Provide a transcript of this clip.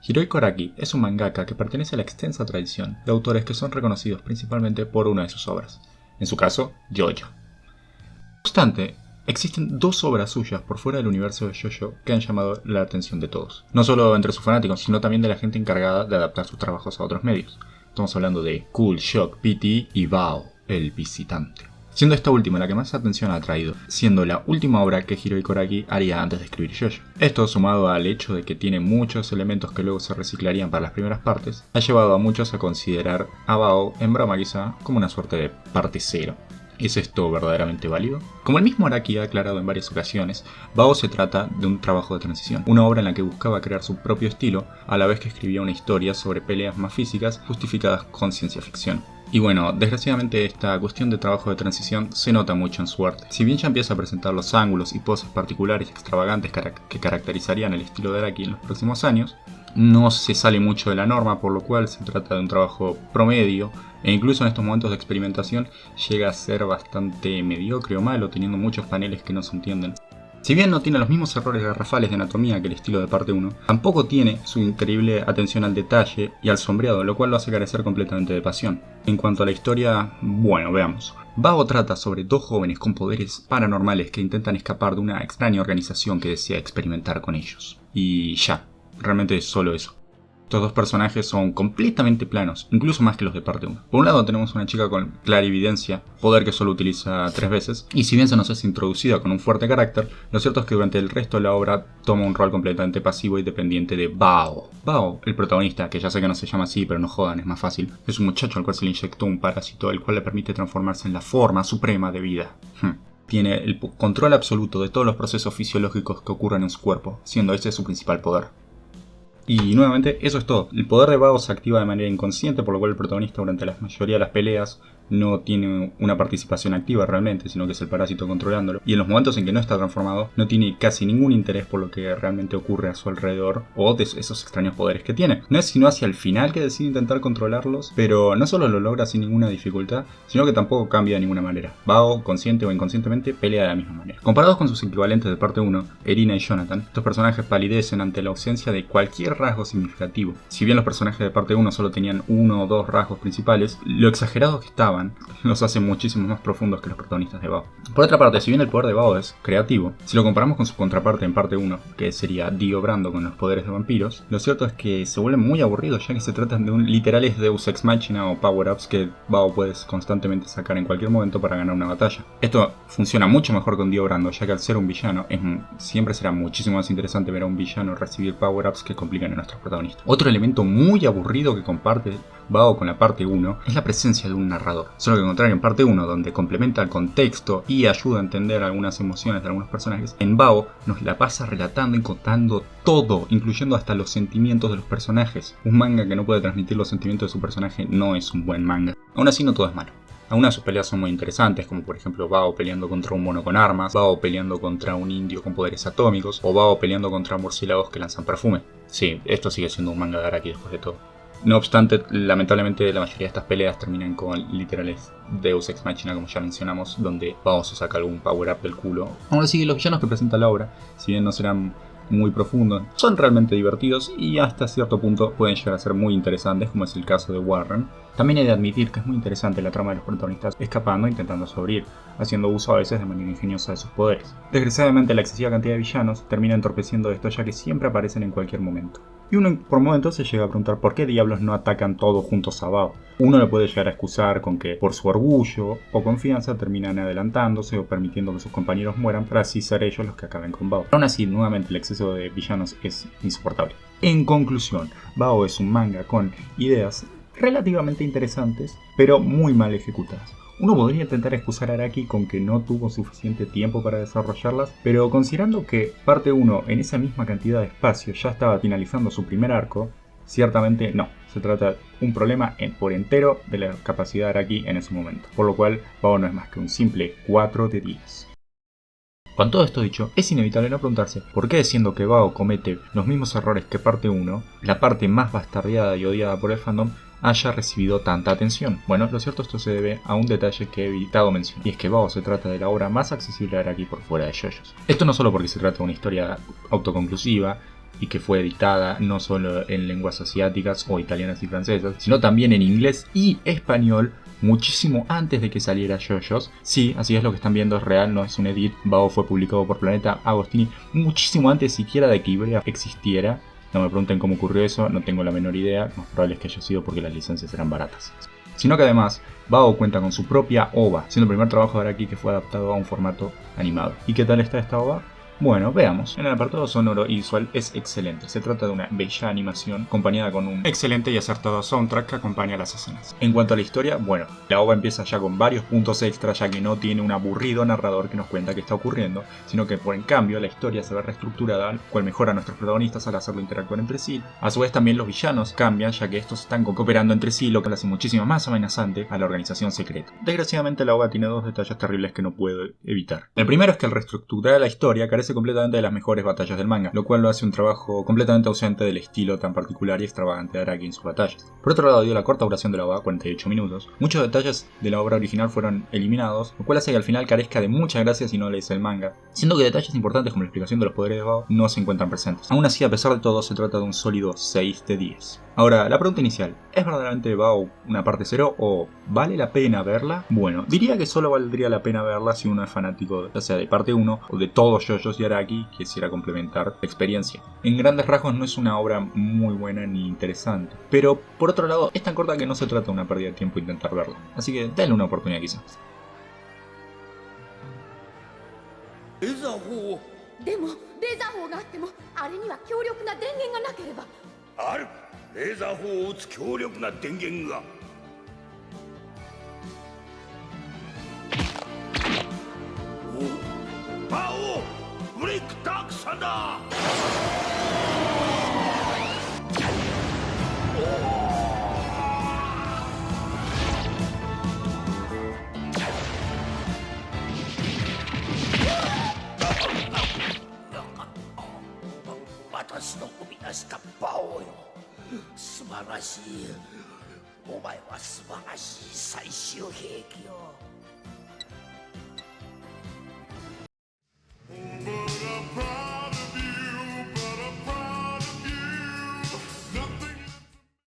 Hirohiko Araki es un mangaka que pertenece a la extensa tradición de autores que son reconocidos principalmente por una de sus obras, en su caso, JoJo. No obstante, existen dos obras suyas por fuera del universo de JoJo que han llamado la atención de todos, no solo entre sus fanáticos, sino también de la gente encargada de adaptar sus trabajos a otros medios. Estamos hablando de Cool Shock PT y Bao, el visitante. Siendo esta última la que más atención ha atraído, siendo la última obra que Hirohiko Araki haría antes de escribir JoJo. Esto, sumado al hecho de que tiene muchos elementos que luego se reciclarían para las primeras partes, ha llevado a muchos a considerar a Bao, en broma quizá, como una suerte de parte cero. ¿Es esto verdaderamente válido? Como el mismo Araki ha aclarado en varias ocasiones, Bao se trata de un trabajo de transición, una obra en la que buscaba crear su propio estilo, a la vez que escribía una historia sobre peleas más físicas justificadas con ciencia ficción. Y bueno, desgraciadamente esta cuestión de trabajo de transición se nota mucho en su arte. Si bien ya empieza a presentar los ángulos y poses particulares y extravagantes que caracterizarían el estilo de Araki en los próximos años, no se sale mucho de la norma, por lo cual se trata de un trabajo promedio, e incluso en estos momentos de experimentación llega a ser bastante mediocre o malo, teniendo muchos paneles que no se entienden. Si bien no tiene los mismos errores garrafales de anatomía que el estilo de parte 1, tampoco tiene su increíble atención al detalle y al sombreado, lo cual lo hace carecer completamente de pasión. En cuanto a la historia, bueno, veamos. Bao trata sobre dos jóvenes con poderes paranormales que intentan escapar de una extraña organización que desea experimentar con ellos. Y ya, realmente es solo eso. Estos dos personajes son completamente planos, incluso más que los de parte 1. Por un lado tenemos una chica con clarividencia, poder que solo utiliza 3 veces, y si bien se nos es introducida con un fuerte carácter, lo cierto es que durante el resto de la obra toma un rol completamente pasivo y dependiente de Bao. Bao, el protagonista, que ya sé que no se llama así, pero no jodan, es más fácil, es un muchacho al cual se le inyectó un parásito, el cual le permite transformarse en la forma suprema de vida. Tiene el control absoluto de todos los procesos fisiológicos que ocurren en su cuerpo, siendo ese su principal poder. Y nuevamente, eso es todo. El poder de Bao se activa de manera inconsciente, por lo cual el protagonista durante la mayoría de las peleas no tiene una participación activa realmente, sino que es el parásito controlándolo. Y en los momentos en que no está transformado, no tiene casi ningún interés por lo que realmente ocurre a su alrededor o de esos extraños poderes que tiene. No es sino hacia el final que decide intentar controlarlos, pero no solo lo logra sin ninguna dificultad, sino que tampoco cambia de ninguna manera. Bao, consciente o inconscientemente, pelea de la misma manera. Comparados con sus equivalentes de parte 1, Erina y Jonathan, estos personajes palidecen ante la ausencia de cualquier rasgo significativo. Si bien los personajes de parte 1 solo tenían uno o dos rasgos principales, lo exagerados que estaban los hace muchísimo más profundos que los protagonistas de Bao. Por otra parte, si bien el poder de Bao es creativo, si lo comparamos con su contraparte en parte 1, que sería Dio Brando con los poderes de vampiros, lo cierto es que se vuelven muy aburridos ya que se tratan de literales Deus Ex Machina o power-ups que Bao puedes constantemente sacar en cualquier momento para ganar una batalla. Esto funciona mucho mejor con Dio Brando, ya que al ser un villano siempre será muchísimo más interesante ver a un villano recibir power-ups que complican a nuestros protagonistas. Otro elemento muy aburrido que comparte Bao con la parte 1 es la presencia de un narrador. Solo que al contrario en parte 1, donde complementa el contexto y ayuda a entender algunas emociones de algunos personajes, en Bao nos la pasa relatando y contando todo, incluyendo hasta los sentimientos de los personajes. Un manga que no puede transmitir los sentimientos de su personaje no es un buen manga. Aún así no todo es malo. Algunas de sus peleas son muy interesantes, como por ejemplo Bao peleando contra un mono con armas, Bao peleando contra un indio con poderes atómicos, o Bao peleando contra murciélagos que lanzan perfume. Sí, esto sigue siendo un manga de Araki después de todo. No obstante, lamentablemente la mayoría de estas peleas terminan con literales Deus Ex Machina, como ya mencionamos, donde Bao se saca algún power-up del culo. Aún así, los villanos que presenta la obra, si bien no serán muy profundos, son realmente divertidos y hasta cierto punto pueden llegar a ser muy interesantes, como es el caso de Warren. También he de admitir que es muy interesante la trama de los protagonistas escapando e intentando sobrevivir, haciendo uso a veces de manera ingeniosa de sus poderes. Desgraciadamente la excesiva cantidad de villanos termina entorpeciendo esto, ya que siempre aparecen en cualquier momento. Y uno por momentos se llega a preguntar por qué diablos no atacan todos juntos a Bao. Uno lo puede llegar a excusar con que por su orgullo o confianza terminan adelantándose o permitiendo que sus compañeros mueran para así ser ellos los que acaben con Bao. Aún así, nuevamente el exceso de villanos es insoportable. En conclusión, Bao es un manga con ideas relativamente interesantes, pero muy mal ejecutadas. Uno podría intentar excusar a Araki con que no tuvo suficiente tiempo para desarrollarlas, pero considerando que parte 1 en esa misma cantidad de espacio ya estaba finalizando su primer arco, ciertamente no. Se trata de un problema por entero de la capacidad de Araki en ese momento, por lo cual Bao no es más que un simple 4 de 10. Con todo esto dicho, es inevitable no preguntarse por qué, siendo que Bao comete los mismos errores que parte 1, la parte más bastardeada y odiada por el fandom, haya recibido tanta atención. Bueno, lo cierto esto se debe a un detalle que he evitado mencionar, y es que Bao se trata de la obra más accesible de Araki por fuera de JoJo's. Esto no solo porque se trata de una historia autoconclusiva, y que fue editada no solo en lenguas asiáticas o italianas y francesas, sino también en inglés y español muchísimo antes de que saliera JoJo's. Sí, así es, lo que están viendo es real, no es un edit. Bao fue publicado por Planeta Agostini muchísimo antes siquiera de que Ibrea existiera. No me pregunten cómo ocurrió eso, no tengo la menor idea, lo más probable es que haya sido porque las licencias eran baratas. Sino que además, Bao cuenta con su propia OVA, siendo el primer trabajo de Araki que fue adaptado a un formato animado. ¿Y qué tal está esta OVA? Bueno, veamos. En el apartado sonoro y visual es excelente. Se trata de una bella animación acompañada con un excelente y acertado soundtrack que acompaña las escenas. En cuanto a la historia, bueno, la OVA empieza ya con varios puntos extra, ya que no tiene un aburrido narrador que nos cuenta qué está ocurriendo, sino que por en cambio la historia se ve reestructurada, lo cual mejora a nuestros protagonistas al hacerlo interactuar entre sí. A su vez también los villanos cambian, ya que estos están cooperando entre sí, lo que hace muchísimo más amenazante a la organización secreta. Desgraciadamente la OVA tiene dos detalles terribles que no puedo evitar. El primero es que al reestructurar la historia carece completamente de las mejores batallas del manga, lo cual lo hace un trabajo completamente ausente del estilo tan particular y extravagante de Araki en sus batallas. Por otro lado, debido a la corta duración de la OVA, 48 minutos, muchos detalles de la obra original fueron eliminados, lo cual hace que al final carezca de mucha gracia si no lees el manga, siendo que detalles importantes como la explicación de los poderes de Bao no se encuentran presentes. Aún así, a pesar de todo, se trata de un sólido 6 de 10. Ahora, la pregunta inicial, ¿es verdaderamente Bao una parte cero o vale la pena verla? Bueno, diría que solo valdría la pena verla si uno es fanático ya sea de parte 1 o de todos JoJo's y Araki y quisiera complementar la experiencia. En grandes rasgos no es una obra muy buena ni interesante, pero por otro lado es tan corta que no se trata de una pérdida de tiempo intentar verla, así que dale una oportunidad quizás. でもレーザー砲があってもあれには強力な電源がなければ。ある。レーザー砲を撃つ強力な電源が。お、バオ、ブレイクダークサンダー。私の生み出したバオよ、素晴らしい。お前は素晴らしい最終兵器よ。